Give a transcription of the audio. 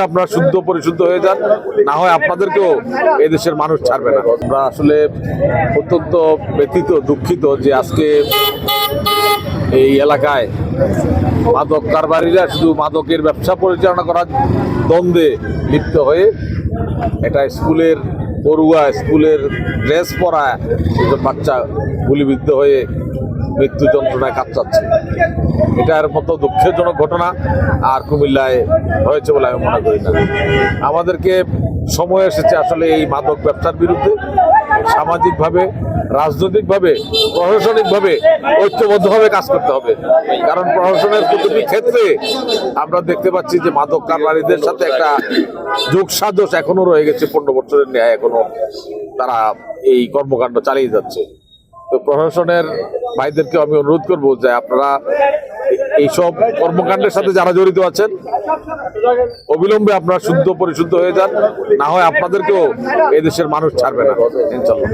আপনারা শুদ্ধ পরিশুদ্ধ হয়ে যান, না হয় আপনাদেরকেও এদেশের মানুষ ছাড়বে না। আমরা আসলে অত্যন্ত ব্যথিত, দুঃখিত যে আজকে এই এলাকায় মাদক কারবারিরা শুধু মাদকের ব্যবসা পরিচালনা করার দ্বন্দ্বে লিপ্ত হয়ে এটা স্কুলের পড়ুয়া, স্কুলের ড্রেস পরা এসব বাচ্চা গুলিবিদ্ধ হয়ে মৃত্যু যন্ত্রণায় কাতরাচ্ছে। এটার মতো দুঃখজনক ঘটনা আর কুমিল্লায় হয়েছে বলে আমি মনে করি না। আমাদেরকে সময় এসেছে আসলে এই মাদক ব্যবসার বিরুদ্ধে সামাজিকভাবে, রাজনৈতিকভাবে, প্রশাসনিকভাবে ঐক্যবদ্ধভাবে কাজ করতে হবে। কারণ প্রশাসনের প্রতিটি ক্ষেত্রে আমরা দেখতে পাচ্ছি যে মাদক কারবারিদের সাথে একটা যোগসাজশ এখনো রয়ে গেছে। 15 বছরের ন্যায় এখনো তারা এই কর্মকাণ্ড চালিয়ে যাচ্ছে। তো প্রশাসনের ভাইদেরকে আমি অনুরোধ করবো যে আপনারা এইসব কর্মকাণ্ডের সাথে যারা জড়িত আছেন অবিলম্বে আপনারা শুদ্ধ পরিশুদ্ধ হয়ে যান, না হয় আপনাদেরকেও এদেশের মানুষ ছাড়বে না ইনশাল্লাহ।